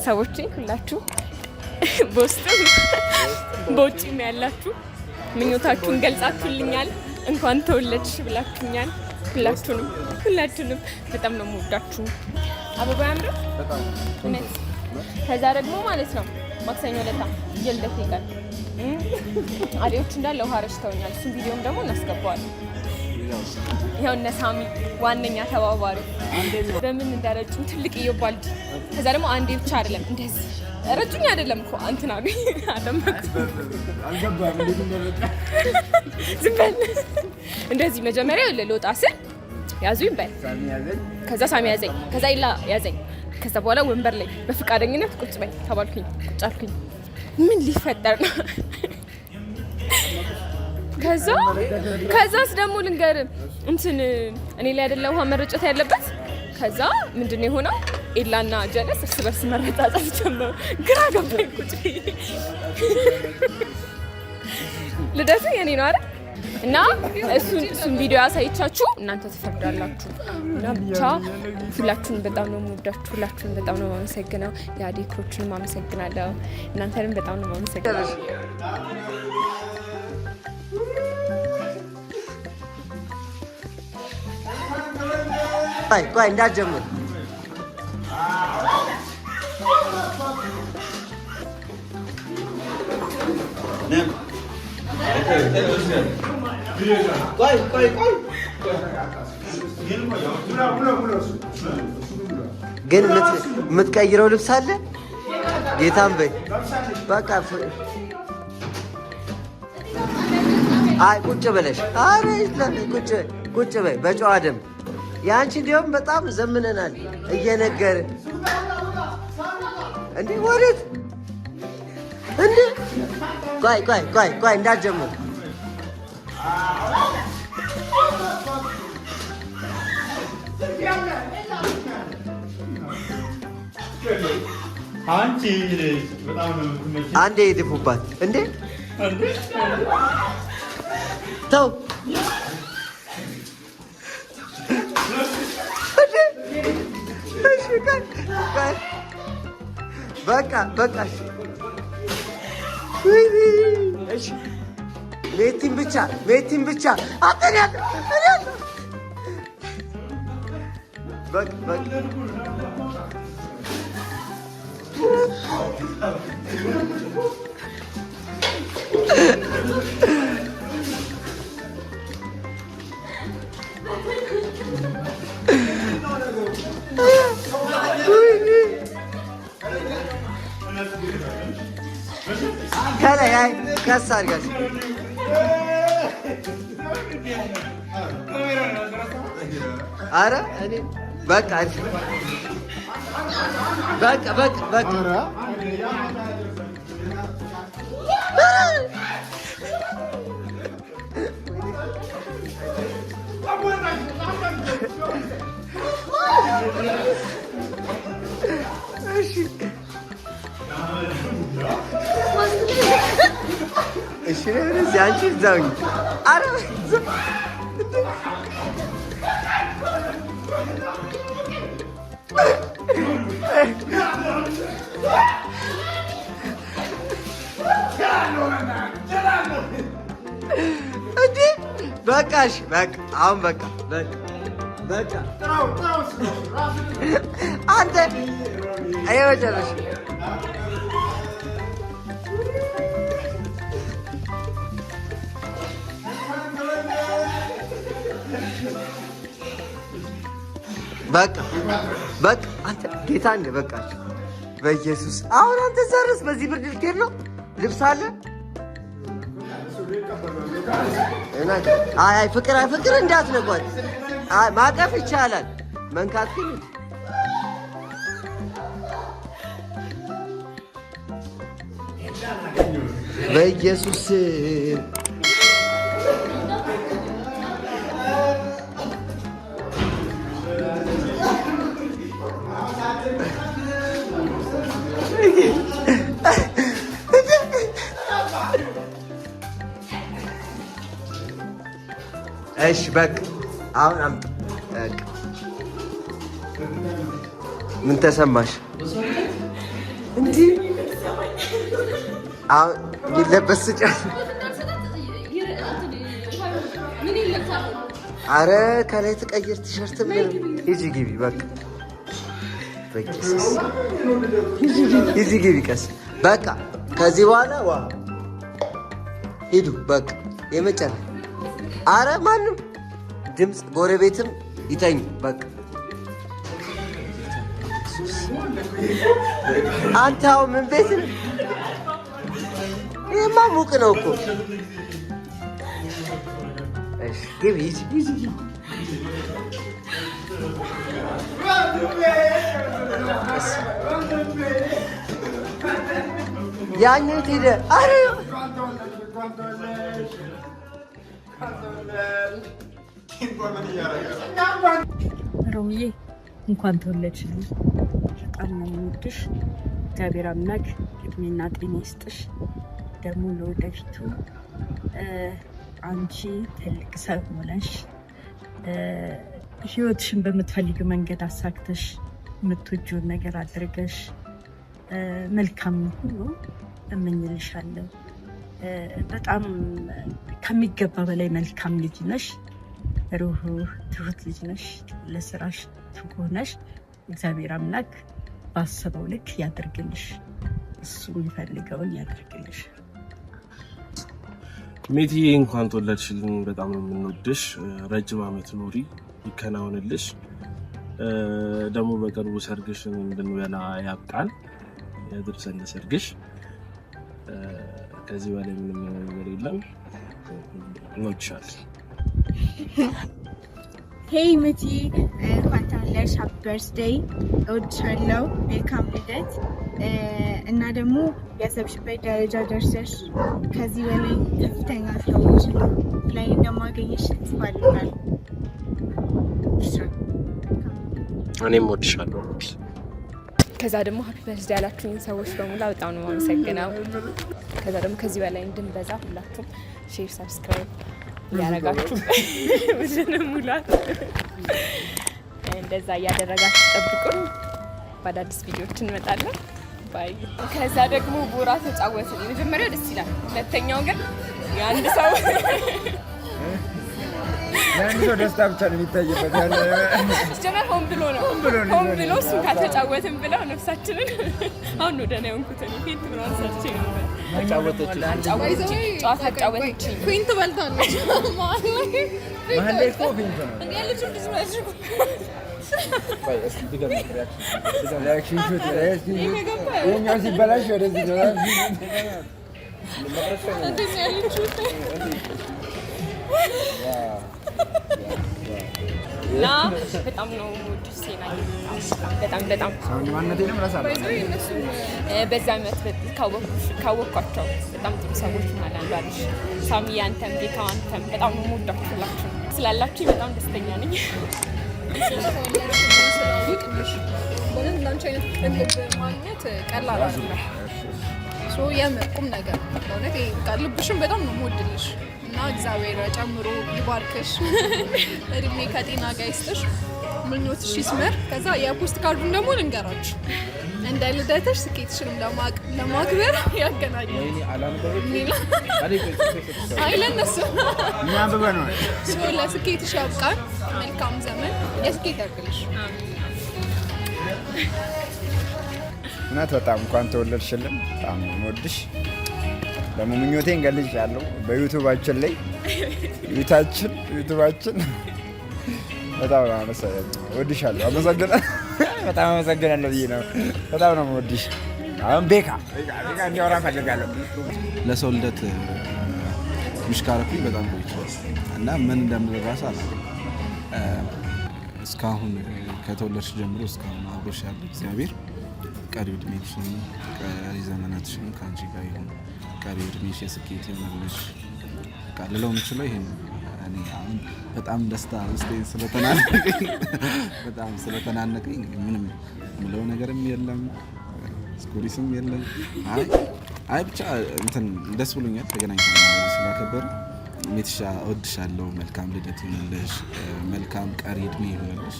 ቤተሰቦቼ ሁላችሁ በውስጥም በውጭም ያላችሁ ምኞታችሁን ገልጻችሁልኛል። እንኳን ተወለድሽ ብላችሁኛል። ሁላችሁንም በጣም ነው የምወዳችሁ። አበባ ያምራል በጣም እውነት። ከዛ ደግሞ ማለት ነው ማክሰኞ ዕለት የልደቴ ቀን አሪዎች እንዳለ ውሃ ረሽተውኛል። እሱን ቪዲዮም ደግሞ እናስገባዋለን። ይኸው እነ ሳሚ ዋነኛ ተባባሪ በምን እንዳረጩኝ ትልቅ እየባልድ ከዛ ደግሞ አንዴ ብቻ አይደለም እንደዚህ ረጁኝ አይደለም እኮ አንተና ነው አደምኩ ዝም በል እንደዚህ መጀመሪያ ለሎጣ ስል ያዙኝ በል ከዛ ሳሚ ያዘኝ ከዛ ይላ ያዘኝ ከዛ በኋላ ወንበር ላይ በፍቃደኝነት ቁጭ በል ተባልኩኝ። ቁጭ አልኩኝ። ምን ሊፈጠር ነው? ከዛስ ደግሞ ልንገር እንትን እኔ ላይ አይደለ ውሃ መረጨት ያለበት። ከዛ ምንድነው የሆነው? ኤላና ጀለስ እርስ በርስ መረጣጣት ጀመሩ። ግራ ገባኝ። ቁጭ ልደቱ የኔ ነው አይደል? እና እሱን ቪዲዮ ያሳይቻችሁ እናንተ ትፈርዳላችሁ። እና ብቻ ሁላችሁን በጣም ነው የምወዳችሁ። ሁላችሁን በጣም ነው የማመሰግነው። የአዴክሮችንም አመሰግናለሁ። እናንተንም በጣም ነው የማመሰግነው። ቆይ እንዳትጀምር። ግን የምትቀይረው ልብስ አለ? ጌታም በይ በቃ አይ ቁጭ ብለሽ አረ ቁጭ በይ በጨዋ ደም ያንቺ እንዲያውም በጣም ዘምነናል እየነገርን እንዴ ወዴት እንዴ ቆይ እንዳትጀምር አንቺ በጣም አንዴ ይድፉባት እንዴ ተው በቃ እሺ ሜቲን ብቻ አጥሪያ በቃ ከላይ ከስ አድርጋሽ ኧረ እኔ በቃ እሺ እሺ አንቺ እዛው አረ በቃሽ አሁን በቃ አንተ አይወጀለሽ በቃ አንተ ጌታ እንደ በቃሽ በኢየሱስ አሁን አንተ ዛሬስ በዚህ ብርድ ልትሄድ ነው? ልብስ አለ? አይ ፍቅር እንዳትነኳት። አይ ማቀፍ ይቻላል፣ መንካት ግን በኢየሱስ እሺ በቃ አሁን ምን ተሰማሽ? እንዴ አሁን ይለበስ ጫት አረ ከላይ ተቀይር ቲሸርት ምን ሂጂ ግቢ በቃ በቂስ ሂጂ ግቢ ቀስ በቃ ከዚህ በኋላ ዋ ሂዱ በቃ የመጨረሻ አረ ማንም ድምፅ ጎረቤትም ይተኝ በቃ አንተ አሁን ምን ቤት ነው? ይሄማ ሙቅ ነው እኮ። እሺ ግቢ ሂጂ ያኛው ሄደ አረ ሮሚዬ እንኳን ተወለድሽልኝ። በጣም ነው የምወድሽ። እግዚአብሔር አምላክ እድሜና ጤና ይስጥሽ። ደግሞ ለወደፊቱ አንቺ ትልቅ ሰው ሆነሽ ህይወትሽን በምትፈልጊው መንገድ አሳክተሽ የምትወጂውን ነገር አድርገሽ መልካም ሁሉ እመኝልሻለሁ። በጣም ከሚገባ በላይ መልካም ልጅ ነሽ። ሩህሩህ ትሁት ልጅ ነሽ። ለስራሽ ትጉ ነሽ። እግዚአብሔር አምላክ ባሰበው ልክ ያደርግልሽ። እሱ የሚፈልገውን ያደርግልሽ። ሜቲ እንኳን ተወለድሽልኝ። በጣም ነው የምንወድሽ። ረጅም ዓመት ኑሪ፣ ይከናወንልሽ። ደግሞ በቅርቡ ሰርግሽን እንድንበላ ያብቃን፣ ያድርሰን ለሰርግሽ። ከዚህ በላይ ምንም ነገር የለም። እንወድሻለን። ሄይ ሜቲ እንኳን ተወለድሽ። ሃፒ በርዝዴይ። እወድሻለሁ። ዌልካም ልደት እና ደግሞ ያሰብሽበት ደረጃ ደርሰሽ ከዚህ በላይ ከፍተኛ ሰዎች ላይ እንደማገኘሽ ተስፋ አደርጋለሁ። እኔም እወድሻለሁ። ከዛ ደግሞ ሃፒ በርዝዴይ ያላችሁኝ ሰዎች በሙሉ በጣም ነው የማመሰግነው። ከዛ ደግሞ ከዚህ በላይ እንድንበዛ ሁላችሁም ሼር፣ ሰብስክራይብ ያረጋችሁ ብዙንም ሙላት እንደዛ እያደረጋችሁ ጠብቁን። በአዳዲስ ቪዲዮዎች እንመጣለን። ባይ። ከዛ ደግሞ ቦራ ተጫወትን። የመጀመሪያው ደስ ይላል። ሁለተኛው ግን የአንድ ሰው ደስታ ብቻ ነው የሚታይበት። ጀመር ሆን ብሎ ነው ሆን ብሎ እሱ ከተጫወትን ብለው ነፍሳችንን አሁን ወደ ነው እንኩት ነው ፊት ብሎ አንሳች ነው ጨዋታ አጫወተችኝ። ኩዊን ትበልታለች ማለት ማህሌ እኮ ፊንት ነው እኔ ልጅ ልጅ ነው ሪያክሽን ሹት ይኸኛው ሲበላሽ ወደዚህ ነው እንደዚህ ያለችው እና በጣም ነው ወድሽ ሴና በጣም ሳውንድ ማንነቴንም ረሳለሁ። በዛ ዓመት ካወቅኳቸው በጣም ጥሩ ሰዎች ማለት አንዱ አለሽ። ሳሚ፣ አንተም ጌታ፣ አንተም በጣም ነው የምወዳችሁላችሁ ስላላችሁ በጣም ደስተኛ ነኝ። በእውነት እንዳንቺ አይነት ቅልብ ማግኘት ቀላል አይደለም። የምቁም ነገር በእውነት ልብሽን በጣም ነው የምወድልሽ እና እግዚአብሔር ጨምሮ ይባርክሽ፣ እድሜ ከጤና ጋር ይስጥሽ፣ ምኞትሽ ይስመር። ከዛ የፖስት ካርዱን ደግሞ ልንገራችሁ፣ እንደ ልደትሽ ስኬትሽን ለማክበር ያገናኛል። አይ ለእነሱ ለስኬትሽ ያብቃን። መልካም ዘመን፣ የስኬት ያርግልሽ። እውነት በጣም እንኳን ተወለድሽልን። በጣም የምወድሽ ደግሞ ምኞቴን ገልጫለሁ በዩቱባችን ላይ ዩቱባችን በጣም ነው እወድሻለሁ። በጣም አመሰግናለሁ ብዬ ነው። በጣም ነው የምወድሽ። አሁን ቤካ እንዲያወራ እፈልጋለሁ። ለሰው ልደት ምሽካረኩኝ በጣም ቆይቷል እና ምን እንደምል እራሱ አላውቅም። እስካሁን ከተወለድሽ ጀምሮ እስካሁን አብሮሽ ያለ እግዚአብሔር ቀሪው ዕድሜሽን ቀሪ ዘመናትሽን ከአንቺ ጋር ይሁን። ቀሪው ዕድሜሽ የስኬት ይሆንልሽ። ልለው የምችለው ይሄን እኔ አሁን በጣም ደስታ ውስጤን ስለተናነቀኝ ምንም ምለው ነገርም የለም፣ ስኩሪስም የለም። አይ ብቻ እንትን ደስ ብሎኛል ተገናኝተን ስላከበር። ሜትሻ እወድሻለሁ። መልካም ልደት ይሆንልሽ። መልካም ቀሪ ዕድሜ ይሆንልሽ።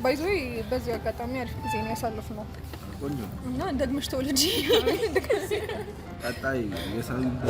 ባይዞ በዚህ አጋጣሚ አሪፍ ጊዜ ነው ያሳለፍነው እና ደግመሽ ተወልጂ ቀጣይ የሳምንት